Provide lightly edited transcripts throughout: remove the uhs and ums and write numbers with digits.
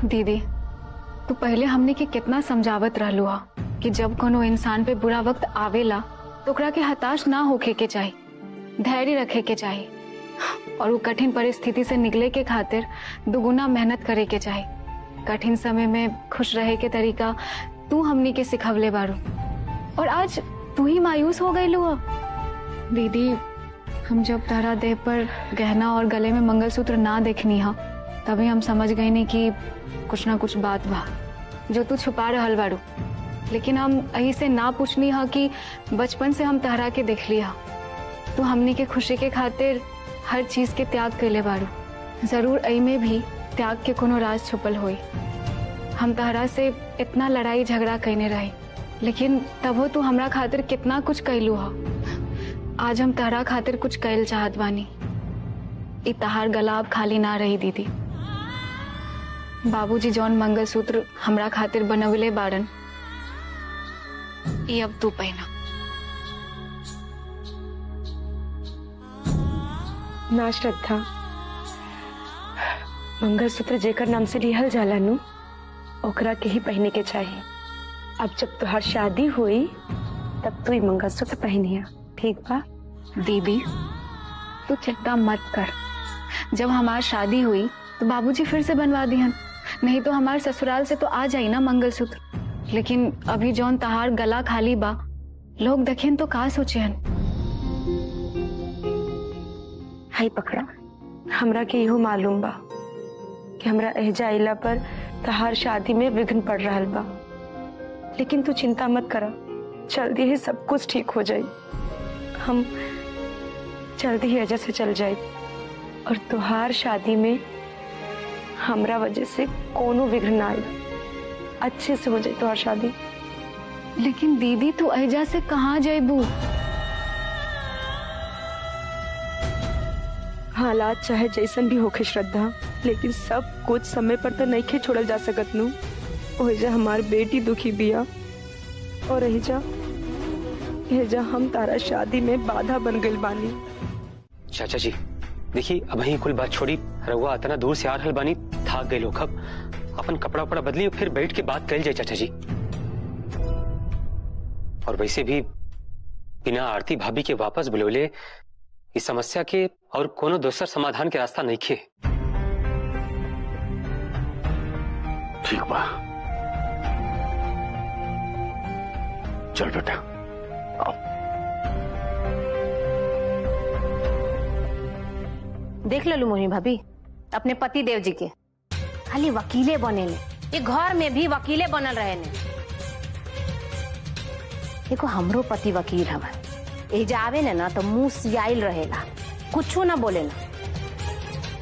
दीदी तू पहले हमने के कितना समझावत रहलू हा कि जब कोनो इंसान पे बुरा वक्त आवेला तो ओकरा के हताश ना होके के चाहिए, धैर्य रखे के चाहिए और वो कठिन परिस्थिति से निकले के खातिर दुगुना मेहनत करे के चाहिए। कठिन समय में खुश रहे के तरीका तू हमनी के सिखवले बारू और आज तू ही मायूस हो गई लुआ। दीदी हम जब तारा देह पर गहना और गले में मंगलसूत्र ना देखनी हा तभी हम समझ गए नहीं कि कुछ ना कुछ बात बा जो तू छुपा रहल बारू, लेकिन हम यही से ना पूछनी हा कि बचपन से हम तहरा के देख लिया तू हमनी के खुशी के खातिर हर चीज के त्याग कैले बारू। जरूर एही में भी त्याग के कोनो राज छुपल होई। हम तहरा से इतना लड़ाई झगड़ा कैने रही लेकिन तबो तू हमरा खातिर कितना कुछ कैलू हा। आज हम तहरा खातिर कुछ कैल चाहत बानी। इ तहार गला अब खाली ना रही दीदी। बाबूजी जौन मंगलसूत्र हमरा खातिर बनवले बारन ये अब तू पहना। ना श्रद्धा, मंगलसूत्र जेकर नाम से लिहल जाला नु ओकरा के ही पहने के चाहिए। अब जब तुहार शादी हुई तब तू ही मंगलसूत्र पहनिया, ठीक बा? दीदी तू चिंता मत कर, जब हमार शादी हुई तो बाबूजी फिर से बनवा दिहन, नहीं तो हमारे ससुराल से तो आ जाई ना मंगलसूत्र। लेकिन अभी जौन तहार गला खाली बा लोग देखें तो का सोचेहन। हाय पकड़ा, हमरा के इहो मालूम बा कि हमरा एहजा आइला पर तहार शादी में विघ्न पड़ रहल बा, लेकिन तू चिंता मत करा, जल्दी ही सब कुछ ठीक हो जाई। हम जल्दी ही एहजा से चल जाए और तुहार शादी में हमरा वजह से कोनो विघ्न ना आए, अच्छे से हो जाए तुहार शादी। लेकिन दीदी तू एहजा से कहाँ जाएबू? हालात चाहे जैसन भी होखे श्रद्धा, लेकिन सब कुछ समय पर तो नहीं खे छोड़ल जा सकत नु। ओहिजा हमार बेटी दुखी बिया और एहजा हम तारा शादी में बाधा बन गइल बानी। चाचा जी देखिए, अब ही कुल बात छोड़ी, रहुआ इतना दूर से आ रहल बानी, थाक गए लोग। अब अपन कपड़ा उपड़ा बदली फिर बैठ के बात कर जाए चाचा जी। और वैसे भी बिना आरती भाभी के वापस बुलौले इस समस्या के और कोनो दूसर समाधान के रास्ता नहीं खे। ठीक बा, चल बेटा आओ। देख ललू मोहिनी भाभी, अपने पति देव जी के खाली वकीले बने ने, ये घर में भी वकीले बनल रहे ने। देखो हमरो पति वकील हमारे, एजा आवे ने ना तो मुंह सियाइल रहेला, कुछ ना बोले ना।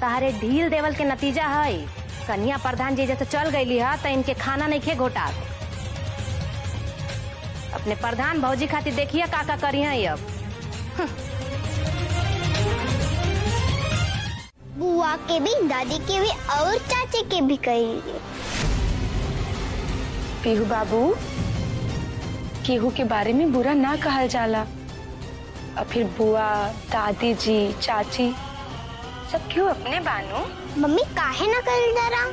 तारे ढील देवल के नतीजा है कन्या प्रधान जी जैसे चल गई है तो इनके खाना नहीं खे घोटा। अपने प्रधान भौजी खातिर देखिए काका करी है अब। बुआ के भी, दादी के भी और चाचे के भी करेंगे। पीहू बाबू, केहू के बारे में बुरा ना कहल जाला, और फिर बुआ, दादी जी, चाची सब क्यों अपने बानू। मम्मी काहे ना कर जरा।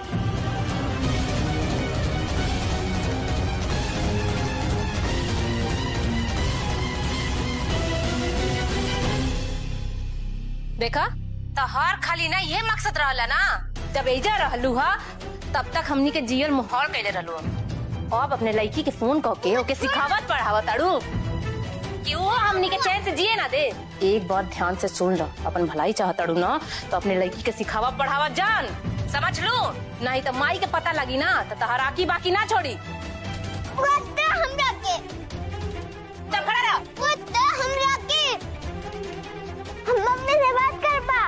देखा तहार खाली ना ये मकसद रहला ना, जब एजा रहलू हा तब तक हमनी के जियल मुहौल कैले रहलू। अब अपने लड़की के फोन करके ओके सिखावत पढ़ावत ताड़ू कि वो हमनी के चैन से जिए ना दे। एक बात ध्यान से सुन लो, अपन भलाई चाहताड़ू ना तो अपने लड़की के सिखावा पढ़ावा जान, समझ लो, नहीं तो माई के पता लगी ना तो तहार आकी बाकी ना छोड़ी। तब खड़ा रह। हम मम्मी से बात कर पा।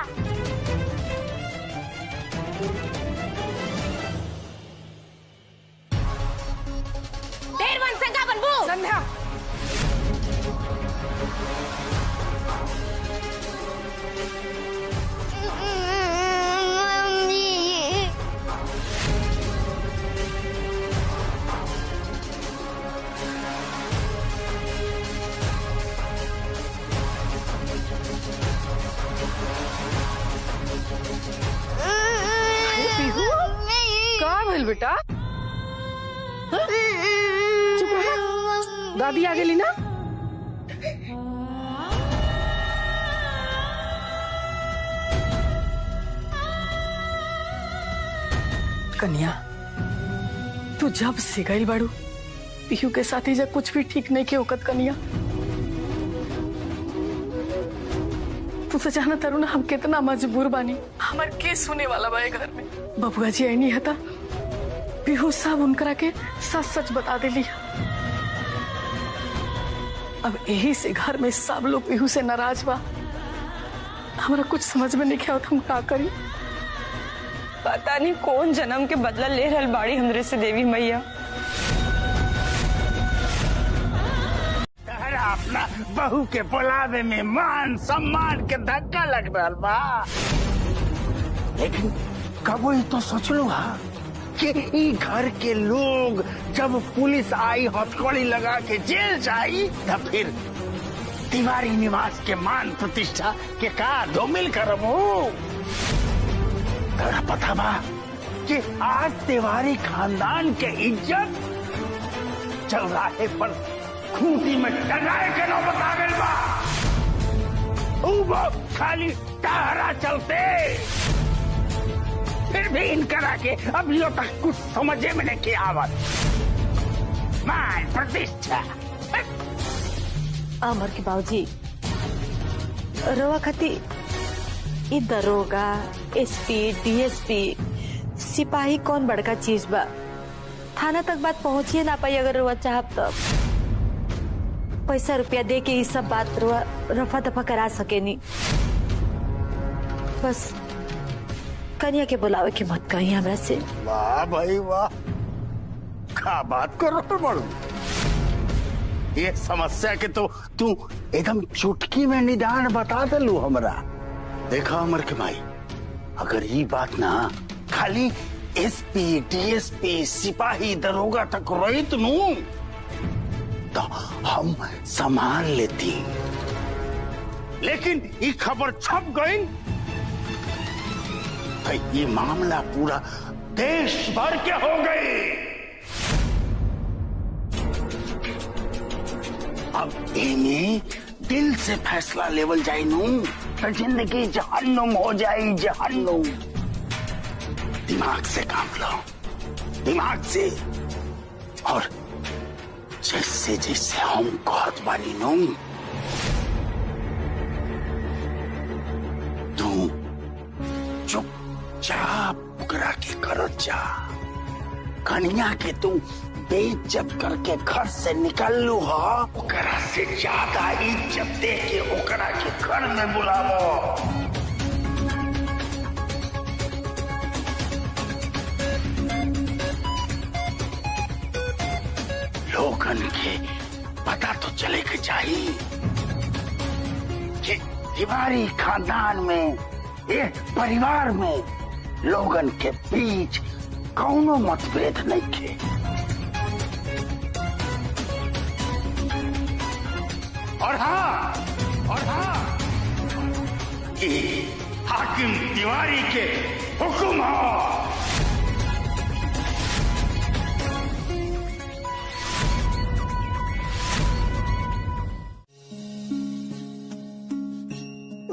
देर बन संगा बनबू संध्या। बेटा? हाँ? चुप रहा। दादी आ गई ना? कन्या, तू जब से गई बाड़ू पीहू के साथ ही जब कुछ भी ठीक नहीं के औकत कन्या। तू तो जाना तारू ना हम कितना मजबूर बानी। हमार के सुने वाला बा घर में। बबुआ जी आई नहीं हता पीहू सब उनकरा के सच सच बता देली। अब यही से घर में सब लोग पीहू से नाराज बा। हमारा कुछ समझ में नहीं क्या होता हम का करी। पता नहीं कौन जन्म के बदला ले रहल बाड़ी हमरे से देवी मैया। अपना बहू के बुलावे में मान सम्मान के धक्का लग रहा बा, लेकिन कबो ही तो सोच लो कि ई घर के लोग जब पुलिस आई हथकड़ी लगा के जेल जाई तो फिर तिवारी निवास के मान प्रतिष्ठा के का धूमिल करबो। तोरा पता बा कि आज तिवारी खानदान के इज्जत चल रहे पर खूंटी में टंगाए के नौबत आ गई बा। खाली टहरा चलते फिर भी इनकरा के अभी तक कुछ समझे में नहीं किया आवत। मान प्रतिष्ठा अमर के बाबूजी रोवा खती ई दरोगा एसपी डीएसपी सिपाही कौन बड़का चीज बा। थाना तक बात पहुंचिए ना पाई। अगर रोवा चाहब तो पैसा रुपया दे के ये सब बात रफा दफा करा सके नहीं। बस कन्या के बुलावे के मत कहीं हमरा से। वाह भाई वाह, क्या बात कर रहे बड़ू। ये समस्या के तो तू एकदम चुटकी में निदान बता दलू हमरा। देखा अमर के माई, अगर ये बात ना खाली एसपी डीएसपी सिपाही दरोगा तक रही तो नू तो हम संभाल लेती, लेकिन ये खबर छप गई तो ये मामला पूरा देश भर के हो गई। अब इन्हें दिल से फैसला लेवल जाए नू तो जिंदगी जहन्नुम हो जाए, जहन्नुम। दिमाग से काम लो, दिमाग से। और जैसे जैसे हम कहत बानी नू तू चुपचाप ओकरा के करत जा। कन्या के तू बेइज्जत करके घर से निकल लू हा, ओकरा से ज्यादा इज्जत दे के ओकरा के घर में बुलावो। लोगन के पता तो चले के चाहिए कि तिवारी खानदान में, एक परिवार में लोगन के बीच कौनो मतभेद नहीं थे। और हाँ ये हाकिम तिवारी के हुक्म हो।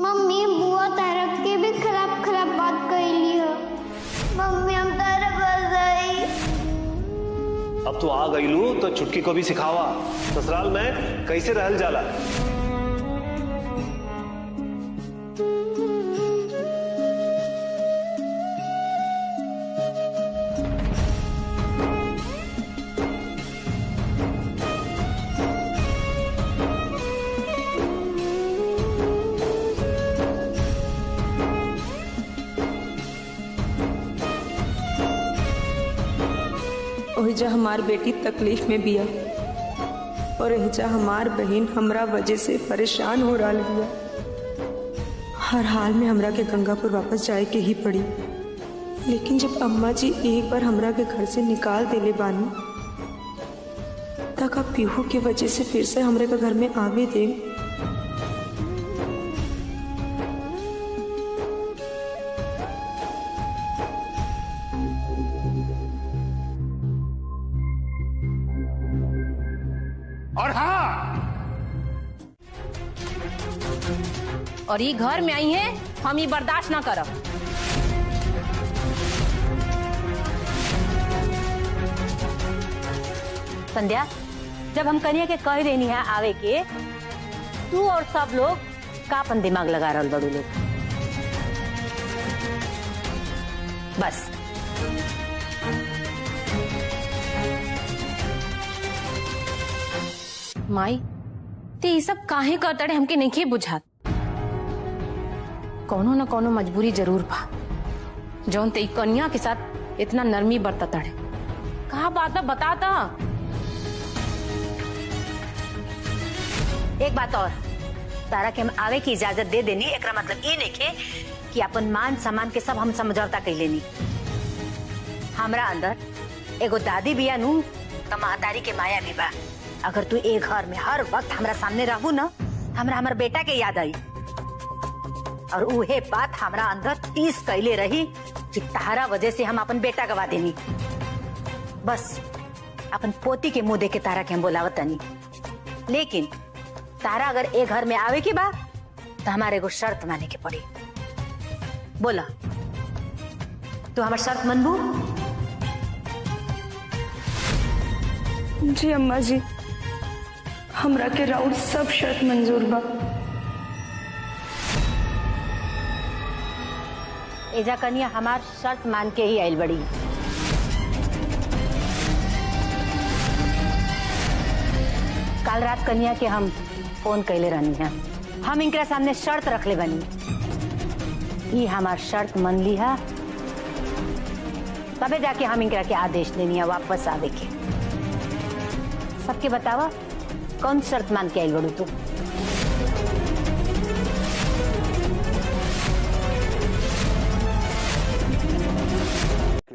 मम्मी बुआ तारक के भी खराब खराब बात कही हो। मम्मी हम तारक गई। अब तो आ गई लू तो छुटकी को भी सिखावा ससुराल में कैसे रहल जाला। ओहिजा हमार बेटी तकलीफ में बिया और एहिजा हमार बहन हमरा वजह से परेशान हो रहा बिया। हर हाल में हमरा के गंगापुर वापस जाए के ही पड़ी। लेकिन जब अम्मा जी एक बार हमरा के घर से निकाल देले बानी तक अब पीहू की वजह से फिर से हमरे के घर में आवे दे। और ये घर में आई है, हम ये बर्दाश्त ना करब। संध्या, जब हम कन्या के कह देनी है आवे के, तू और सब लोग का अपन दिमाग लगा रहा बड़ू लोग। बस माई ते ये सब काहे करतड़े हमके नहीं बुझात। कोनो न कोनो मजबूरी जरूर बा जौन ते कन्या के साथ इतना नरमी बरतड़े। कहा बात बा बताता। एक बात और, तारा के हम आवे की इजाजत दे देनी, एकरा मतलब ये नहीं कि अपन मान सम्मान के सब हम समझौता कर लेनी। हमरा अंदर एगो दादी बिया नू तो महतारी के माया भी बा। अगर तू एक घर में हर वक्त हमरा सामने रहू ना, हमरा हमर बेटा के याद आई और उहे बात हमरा अंदर 30 कैले रही कि तारा वजह से हम अपन बेटा गवा देनी। बस अपन पोती के मुंह देके तारा के हम बोलावत तनी, लेकिन तारा अगर एक घर में आवे की बात तो हमारे को शर्त माने के पड़ी। बोला, तू हमार शर्त मनबू? जी अम्मा जी, हमरा के राउत सब शर्त मंजूर बा। एजा कन्या हमार शर्त मान के ही आयल बड़ी। कल रात कन्या के हम फोन कैले रहनी है, हम इनके सामने शर्त रख ले बनी। ये हमार शर्त मन ली है, तबे जाके हम इनके के आदेश देनी है वापस आवे के। सबके बतावा कौन शर्त मान के आयल बड़ू तू?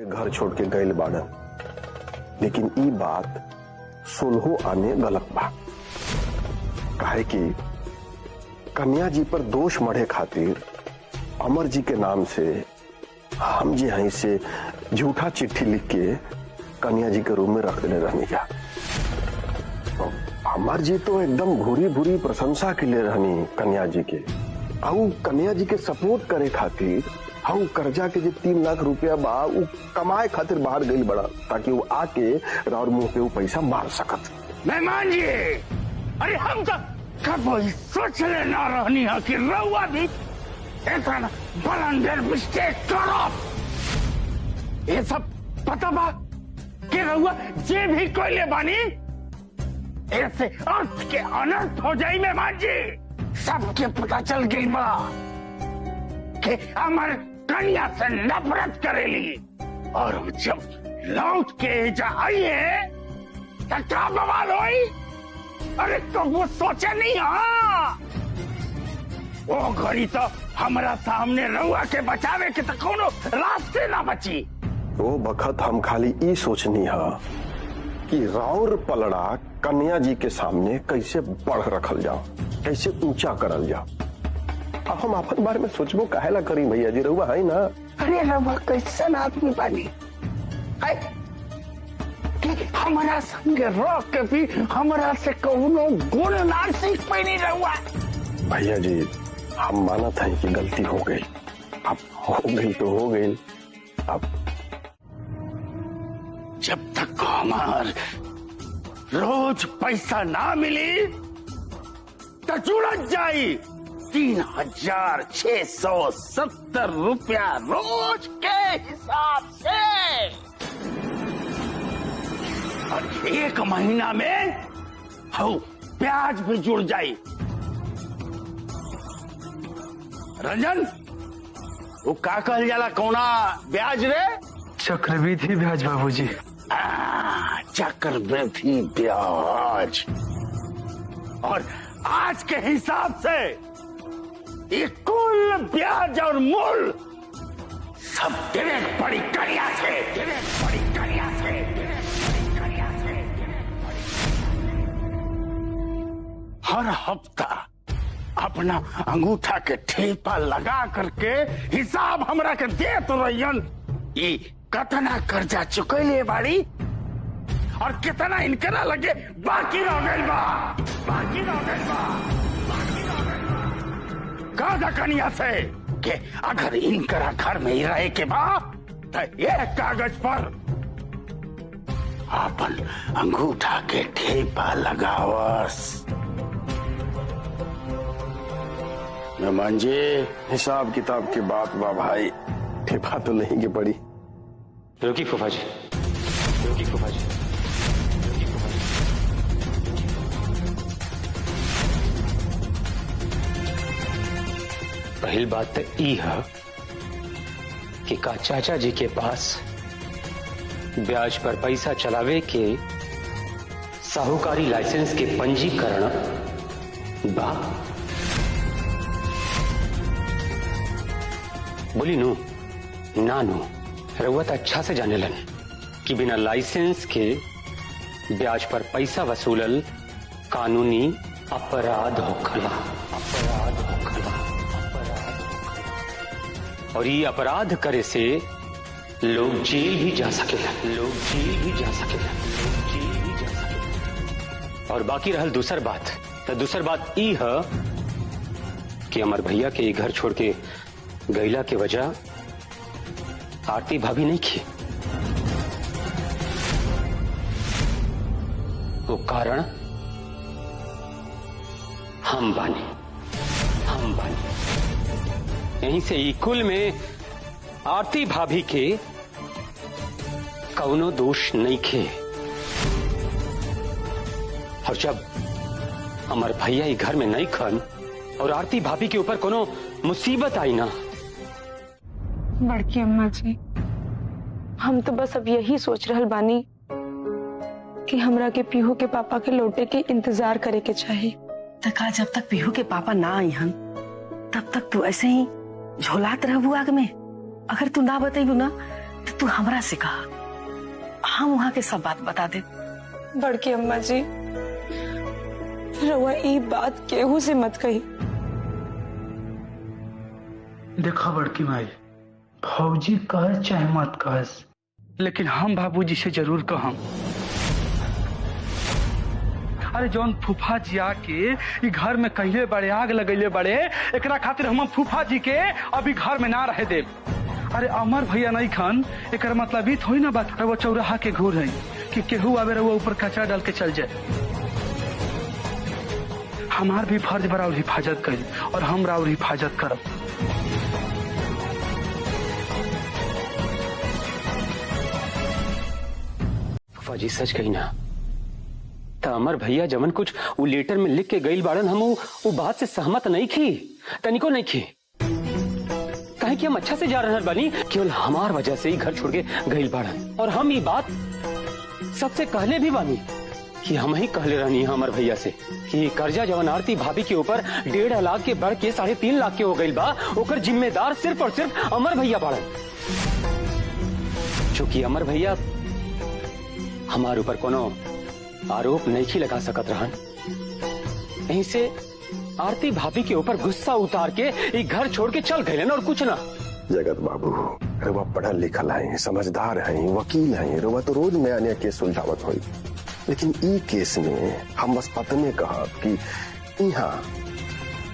घर छोड़ के गए बाड़न, लेकिन ई बात सुलहो आने गलत बा। काहे कि कन्या जी पर दोष मढ़े खातिर अमर जी के नाम से हम जी यहीं से झूठा चिट्ठी लिख के कन्या जी के रूम में रख देने रहनी जा। अमर जी तो एकदम भूरी भूरी प्रशंसा के लिए रहनी कन्या जी के। आउ कन्या जी के सपोर्ट करे खातिर हम कर्जा के जो 3 लाख रुपया बा वो कमाए खातिर बाहर गई बड़ा, ताकि वो आके राउर मुंह पे वो पैसा मार सकत। मेहमान जी, अरे हम तो कभी सोच ले ना रहनी है कि रउआ भी इतना बलंदर मिस्टेक करो। ये सब पता बा कि रउआ जे भी कोई ले बानी ऐसे अर्थ के अनर्थ हो जाई। मेहमान जी, सबके पता चल गई बा कि हमारे कन्या से नफरत करेली, और जब लौट के जा आई है तो क्या बवाल हुई। अरे तो वो सोचे नहीं, हाँ वो घड़ी तो हमारा सामने रउआ के बचावे के तो कोनो रास्ते ना बची। वो बखत हम खाली ई सोचनी है कि राउर पलड़ा कन्या जी के सामने कैसे बढ़ रखल जाओ, कैसे ऊंचा करल जाओ। अब हम अपन बारे में सोचबो काहेला करी भैया जी, रउआ है ना। अरे रउआ कैसन आदमी बानी कि हमारा संग रह के भी हमारा से कौनो गुण ना सीख पैनी रउआ। भैया जी, हम मानत हैं कि गलती हो गई, अब हो गई तो हो गई। अब जब तक हमार रोज पैसा ना मिली तो जुड़त जाई 3670 रुपया रोज के हिसाब से, और 1 महीना में हो ब्याज भी जुड़ जाई। रंजन, वो का कहल जाला कौना ब्याज रे? चक्रवृद्धि ब्याज बाबूजी। चक्रवृद्धि ब्याज। और आज के हिसाब से ये कुल ब्याज और मूल सब देवे पड़ी कन्या से, देवे पड़ी कन्या से, देवे पड़ी कन्या से। हर हफ्ता अपना अंगूठा के ठेपा लगा करके हिसाब हमरा के देत रहियन। ये कतना कर्जा चुकैले बाड़ी और कितना इनकरा लगे बाकी रह गइल बा, बाकी रह गइल बा, बाकी रह गइल बा। कहा कनिया से कि अगर इनकरा घर में ही रहे के बाद तो एक कागज पर अपन अंगूठा के ठेपा लगावस। मेहमान जी, हिसाब किताब के बात बा भाई, ठेपा तो नहीं के पड़ी। रुकी फूफा जी, रुकी फूफा जी, रुकी फूफा जी। पहली बात तो ई है कि का चाचा जी के पास ब्याज पर पैसा चलावे के साहूकारी लाइसेंस के पंजीकरण बा। बोली नो ना नो, रउआ तो अच्छा से जानेलन कि बिना लाइसेंस के ब्याज पर पैसा वसूलल कानूनी अपराध होखला, अपराध होखला, अपराध होखला। और ये अपराध करे से लोग जेल भी जा सकेला, लोग जेल भी जा सकेला, लोग जेल भी जा सकेला। और बाकी रहल दूसर बात, तो दूसर बात ई है कि हमार भैया के घर छोड़ के गैला के वजह आरती भाभी नहीं की, वो कारण हम बानी, हम बानी। यहीं से कुल में आरती भाभी के कौनो दोष नहीं खे। और जब हमार भैया ही घर में नहीं खन और आरती भाभी के ऊपर कोनो मुसीबत आई ना। बड़की अम्मा जी, हम तो बस अब यही सोच रहल बानी कि हमरा के पीहू के पापा के लौटे के इंतजार करे के चाहिए। तका जब तक पीहू के पापा ना आई हन तब तक तू ऐसे ही झोलात रहबू आग में। अगर तू ना बतेबू ना तो तू हमरा से कहा, हम वहाँ के सब बात बता दे। बड़की अम्मा जी, रउआ ई बात केहू से मत कही। देखा बड़की माई, फौजी कह चाहे मत कह, लेकिन हम बाबूजी से जरूर कहम। अरे जौन फूफा जी आके ई घर में कहले बड़े, आग लगैले बड़े, एकरा खातिर हम फूफा जी के अभी घर में ना रहे दे। अरे अमर भैया नहीं खान, एक मतलब ई थोड़ी ना बात वो चौराहा के घूर है कि केहू आवे रहुआ ऊपर कचरा डाल के चल जाए। हमार भी फर्ज बा और हिफाजत करी, और हम राउर हिफाजत करब। फूफा जी सच कही ना, तो अमर भैया जमन कुछ वो लेटर में लिख के गई बाड़न, हम वो बात से सहमत नहीं थी, तनिको नहीं थी। कहे कि हम अच्छा से जा रहे बानी, केवल हमार वजह से ही घर छोड़ के गई बाड़न। और हम ये बात सबसे कहले भी बानी कि हम ही कहले रहनी है अमर भैया से कि कर्जा जवन आरती भाभी के ऊपर 1.5 लाख के बढ़ के 3.5 लाख के हो गई बा, ओकर जिम्मेदार सिर्फ और सिर्फ अमर भैया बाड़न। चूंकि अमर भैया हमारे ऊपर कोनो आरोप नहीं लगा सकत रहन, यहीं से आरती भाभी के ऊपर गुस्सा उतार के एक घर छोड़ के चल गए और कुछ ना। जगत बाबू, रुआ पढ़ल लिखल है, समझदार है, वकील है, रुआ तो रोज नया नया केस सुलझावत हो, लेकिन ई केस में हम बस पतने कहा कि यहाँ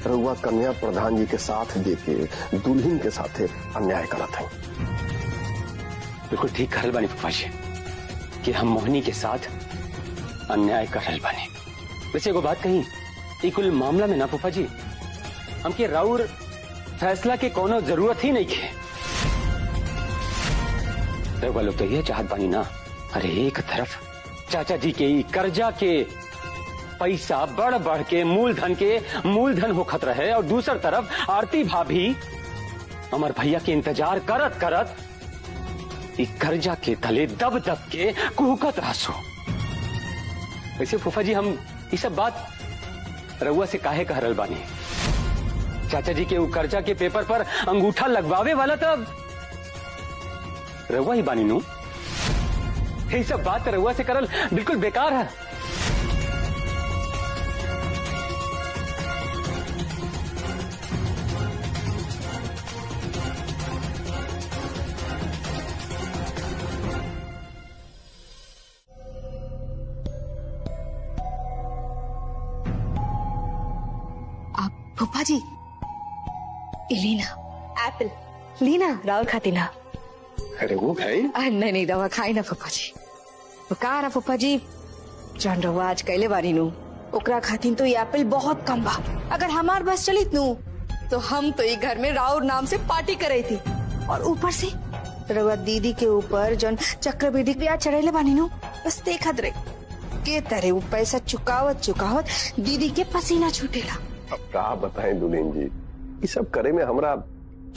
रुआ कन्या प्रधान जी के साथ देके दुल्हन के साथ अन्याय करत है। बिल्कुल ठीक कहल बानी फूफा जी कि हम मोहिनी के साथ अन्याय कर रहे बानी। वैसे एगो बात कही, कुल मामला में ना फूफा जी हमके राउर फैसला के कोनो जरूरत ही नहीं है। रउआ लोग तो ये चाहत बानी ना, अरे एक तरफ चाचा जी के कर्जा के पैसा बढ़ बढ़ के मूलधन होखत रहे, और दूसर तरफ आरती भाभी अमर भैया के इंतजार करत करत कर्जा के तले दब दब के कुहकत रहसो। वैसे फूफा जी हम ये सब बात रउआ से काहे कह रहल बानी? चाचा जी के वो कर्जा के पेपर पर अंगूठा लगवावे वाला तब रउआ ही बानी नू। ये सब बात रउआ से करल बिल्कुल बेकार है। फूफा जी, लीना एप्पल लीना राहुल खाती ना। अरे वो भाई नहीं नहीं रवा खाई ना पप्पा जी। वो कहा ना पप्पा जी जान रवा आज कैले बारी नू ओकरा खातिन तो ये एप्पल बहुत कम बा। अगर हमार बस चलित नू तो हम तो ये घर में राहुल नाम से पार्टी कर थी। और ऊपर से रवा दीदी के ऊपर जन चक्रवृद्धि ब्याज चढ़ेले बानी नू बस देखत रहे के तरह वो पैसा चुकावत दीदी के पसीना छूटेला। अब का बताएं दुल्हन जी, ये सब करे में हमरा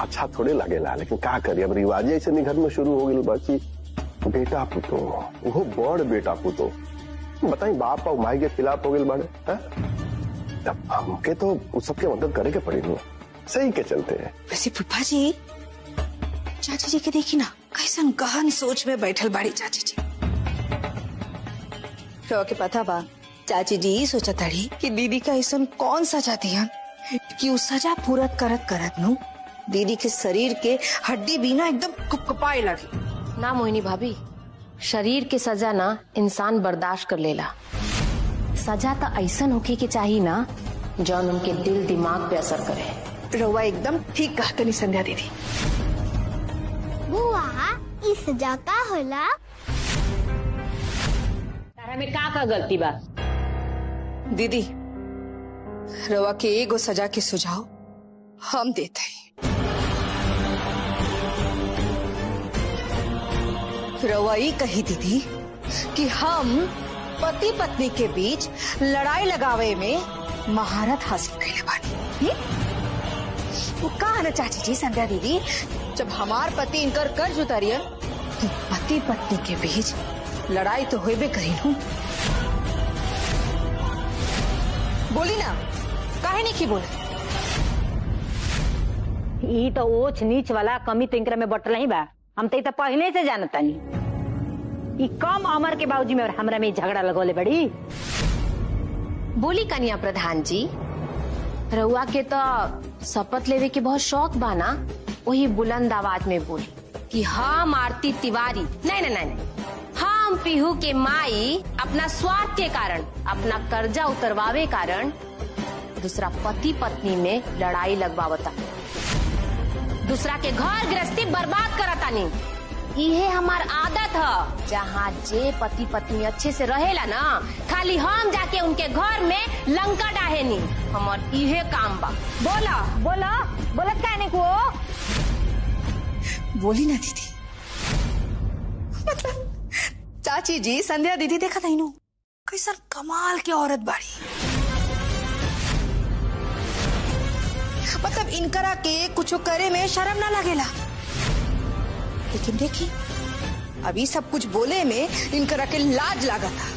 अच्छा थोड़े लगेला, लेकिन का करी अब रिवाज ऐसे नहीं घर में शुरू हो गई बाकी बेटा पुतो वो बड़ बेटा पुतो बताई बाप और माई के खिलाफ हो गए बाड़े। तब हमके तो उस सबके मदद करे के पड़ी नु सही के चलते हैं। वैसे फूफा जी चाची जी के देखी ना कैसन गहन सोच में बैठल बाड़ी चाची जी। तो के पता बा चाची जी सोचा ताड़ी कि दीदी का ऐसा कौन सजा दिया कि उस सजा पूरा करत नु दीदी के शरीर के हड्डी भी ना एकदम कुपकुपाए लगी। ना मोहिनी भाभी शरीर के सजा ना इंसान बर्दाश्त कर लेला। सजा तो ऐसा होके के चाहिए ना जौन उनके दिल दिमाग पे असर करे। रउआ एकदम ठीक कहतनी संध्या दीदी। बुआ ई सजा का होला? तारा में का गलती बा? दीदी रवा के एगो सजा के सुझाव हम देते हैं। रवा ये कही दीदी कि हम पति पत्नी के बीच लड़ाई लगावे में महारत हासिल कैले बानी। वो कहा ना चाची जी संध्या दीदी जब हमार पति इनकर कर्ज उतारियन तो पति पत्नी के बीच लड़ाई तो होबे करी हूँ। बोली ना काहे नहीं की बोले? ई तो ऊंच नीच वाला कमी तो इनकरा में बटल ही बा। हम तो पहले से जानता नहीं। ई कम उम्र के बावजूद में और हमरा में झगड़ा लगोले बड़ी। बोली कन्या प्रधान जी रउआ के तो शपथ लेवे के बहुत शौक बा ना, वही बुलंद आवाज में बोली कि हम आरती तिवारी नहीं हम पीहू के माई अपना स्वार्थ के कारण अपना कर्जा उतरवावे कारण दूसरा पति पत्नी में लड़ाई लगवावता, दूसरा के घर गृहस्थी बर्बाद करता नहीं। ये हमार आदत है। जहाँ जे पति पत्नी अच्छे से रहेला ना खाली हम जाके उनके घर में लंका डाहेनी। हमार इहे काम बा। बोला बोला बोलत कहने को बोली ना दीदी। मतलब चाची जी संध्या दीदी देखा नहीं नो कैसा कमाल की औरत बाड़ी। मतलब इनकरा के कुछ करे में शर्म ना लगेला। लेकिन देखी अभी सब कुछ बोले में इनकरा के लाज लगा था।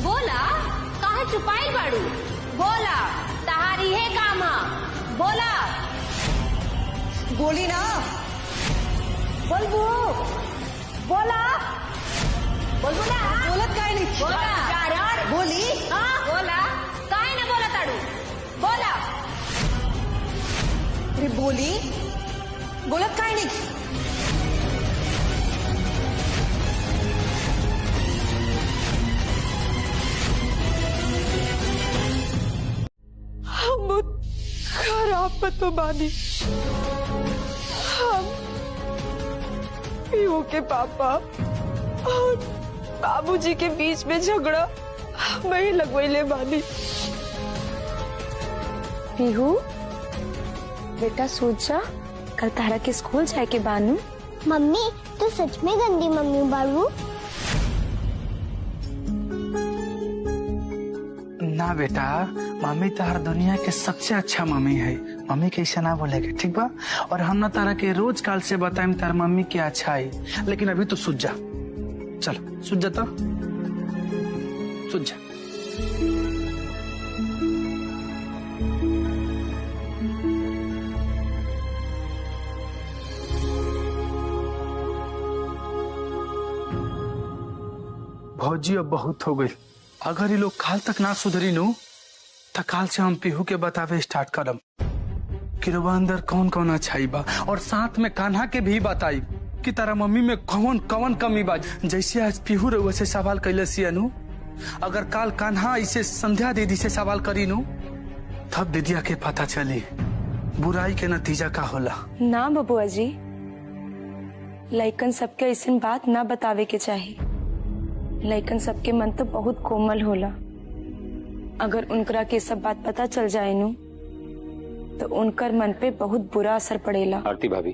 बोला काहे छुपाई बाड़ू? बोला तहारी है काम है। बोला बोली ना बोलबू बोला बोलबू ना बोलत काहे नहीं? बोला बोली बोला काहे ना बोला ताड़ू? बोला अरे बोली बोलत काहे नहीं? हम खराब तो बानी। हम पीहू के पापा और बाबूजी के बीच में झगड़ा मैं ही लगवैले बानी। पीहू बेटा सोच जा कल तारा के स्कूल जाए के बानू। मम्मी तो सच में गंदी मम्मी बाबू। ना बेटा मम्मी तार दुनिया के सबसे अच्छा मम्मी है। मम्मी के ऐसा ना बोलेगे ठीक बा। और हम ना तारा के रोज काल से बताएं तार मम्मी के अच्छा है। लेकिन अभी तो सुझ जा, चल सुझ जा तो सुझ जा। भौजी अब बहुत हो गई। अगर ये लोग काल तक ना सुधरी नु तो काल से हम पीहू के बतावे स्टार्ट करम कि रुआ अंदर कौन कौन अच्छाई बा, और साथ में कान्हा के भी बताई कि तारा मम्मी में कौन कौन कमी बा। जैसे आज पीहू रुआ से सवाल कैले सिया नु, अगर काल कान्हा इसे संध्या दीदी से सवाल करी नु तब दीदिया के पता चली बुराई के नतीजा का होला। ना बबुआ जी, लइकन सबके ऐसन बात ना बतावे के चाहिए। लइकन सबके मन तो बहुत कोमल होला। अगर उनकरा के सब बात पता चल जाए नु तो उनकर मन पे बहुत बुरा असर पड़ेला। आरती भाभी,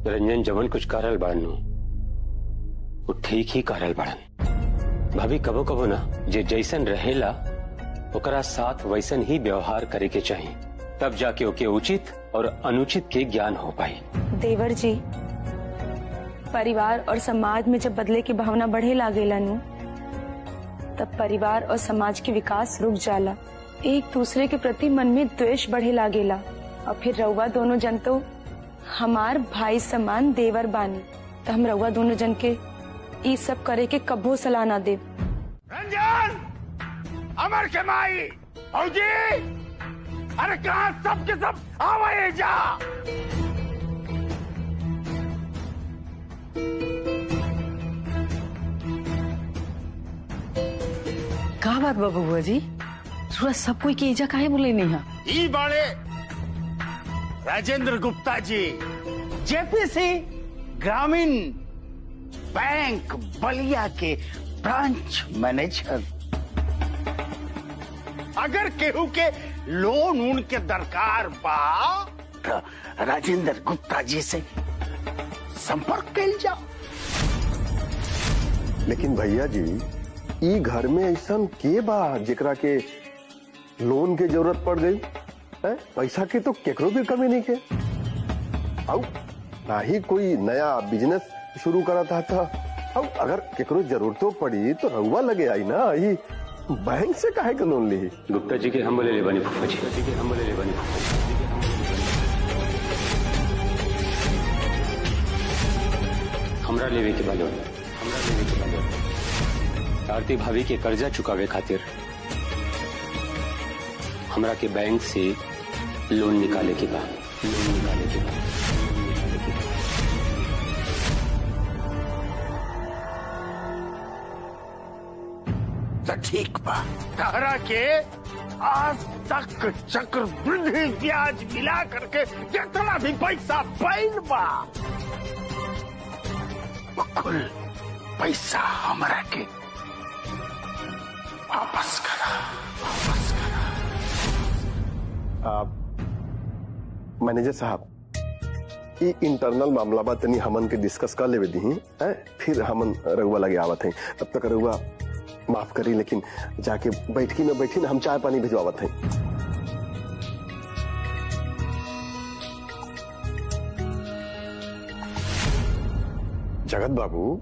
रंजन जवन कुछ करल बाड़न वो ठीक ही करल बाड़न। भाभी कबो कबो ना जे जैसन रहेला ओकरा साथ वैसन ही व्यवहार करे के चाहिए, तब जाके ओके उचित और अनुचित के ज्ञान हो पाई। देवर जी, परिवार और समाज में जब बदले की भावना बढ़े लागेला नु तब परिवार और समाज के विकास रुक जाला। एक दूसरे के प्रति मन में द्वेष बढ़े लागेला और फिर रउआ दोनों जन तो हमार भाई समान देवर बानी, तो हम रउआ दोनों जन के ई सब करे के कब्बो सलाह ना दे। रंजन, अमर के माई, भौजी, अरे कहाँ सब के सब आवाए जा। का बात बा बबुआ जी, थोड़ा सब कोई के इजा काहे बोले नहीं है? ई बाड़े राजेंद्र गुप्ता जी, जेपीसी ग्रामीण बैंक बलिया के ब्रांच मैनेजर। अगर केहू के लोन उन के दरकार बा तो राजेंद्र गुप्ता जी से संपर्क कर जाओ। लेकिन भैया जी, ई घर में ऐसा के बा जेकरा के लोन के जरूरत पड़ गई है? पैसा के तो केकरो भी कमी नहीं के। औ ना ही कोई नया बिजनेस शुरू करा था अगर केकरो जरूरतों पड़ी तो रहुआ लगे आई ना। ही बैंक से काहे के लोन ली? गुप्ता जी के हम बोले ले बनी फूफा जी, हम बोले ले बनी फूफा जी। हमरा लेवे के बालों, हमरा लेवे के बालों। आरती भाभी के कर्जा चुकावे खातिर हमरा के बैंक से लोन निकाले के बाद, लोन निकाले के बाद। तो ठीक बा, तहरा के आज तक चक्रवृद्धि ब्याज मिला करके जितना भी पैसा पैन बा कुल पैसा हमरा के वापस करा, वापस करा। मैनेजर साहब, ये इंटरनल मामला बात तनी हमन के डिस्कस कर लेवे दी, फिर हमन रघुआ लगे आवत हैं। तब तक रघुआ माफ करी, लेकिन जाके बैठकी में बैठी ना हम चाय पानी भिजवावत हैं। जगत बाबू,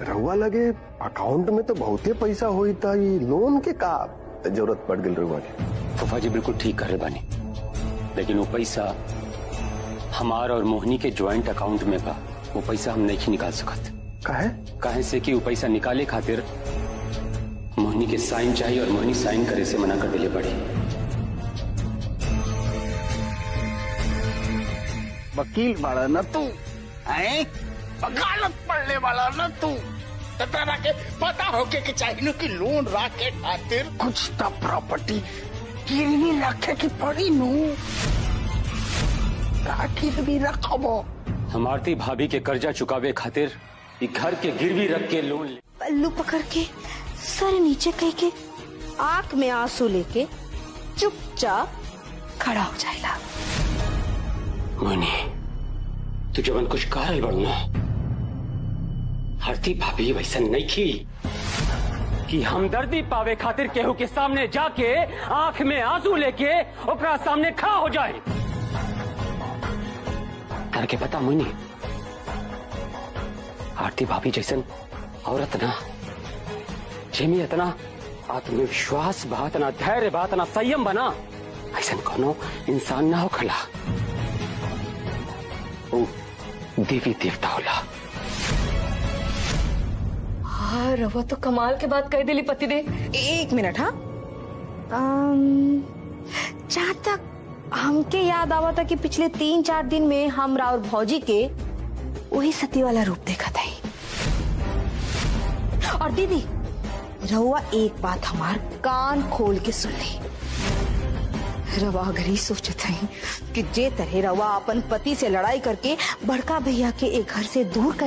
रहुआ लगे अकाउंट में तो बहुते पैसा होई था, ये लोन के का जरूरत पड़ गई रहुआ के? फूफा जी बिल्कुल ठीक कर रहे बानी, लेकिन वो पैसा हमार और मोहिनी के ज्वाइंट अकाउंट में बा। वो पैसा हम नहीं निकाल सकत। काहे से कि वो पैसा निकाले खातिर मोहिनी के साइन चाहिए और मोहिनी साइन करे से मना कर दिले पड़ी। वकील वाला न तू, वकालत पढ़ने वाला न तू, तेरा के पता होके कि चाहिए कि लोन राखे खातिर कुछ तो प्रॉपर्टी गिरवी रखे की पड़ी नू। गिरवी रखबो। हम आरती भाभी के कर्जा चुकावे खातिर घर के गिरवी रख के लोन ले। पल्लू पकड़ के सर नीचे कह के आंख में आंसू लेके चुपचाप खड़ा हो जाएगा। मोहिनी, तू जवन कुछ कहल बड़ू ना, आरती भाभी वैसा नहीं की कि हमदर्दी पावे खातिर केहू के सामने जाके आंख में आंसू लेके ओकरा सामने खड़ा हो जाए। करके पता मोहिनी, आरती भाभी जैसन औरत ना, जेमी इतना आत्मविश्वास बा, इतना धैर्य बा, इतना संयम बना, ऐसा कोनो इंसान ना हो खला। ओ देवी देवता होला। हाँ, रवा तो कमाल के बात कह दिली पति दे। एक मिनट। हाँ, जहाँ तक हमके याद आवा था कि पिछले 3-4 दिन में हम राउर भौजी के वही सती वाला रूप देखा था। और दीदी रहुआ एक बात हमार कान खोल के सुन ली। रवा अगर ही सोचत है कि जे तरह रवा अपन पति से लड़ाई करके बड़का भैया के एक घर से दूर कर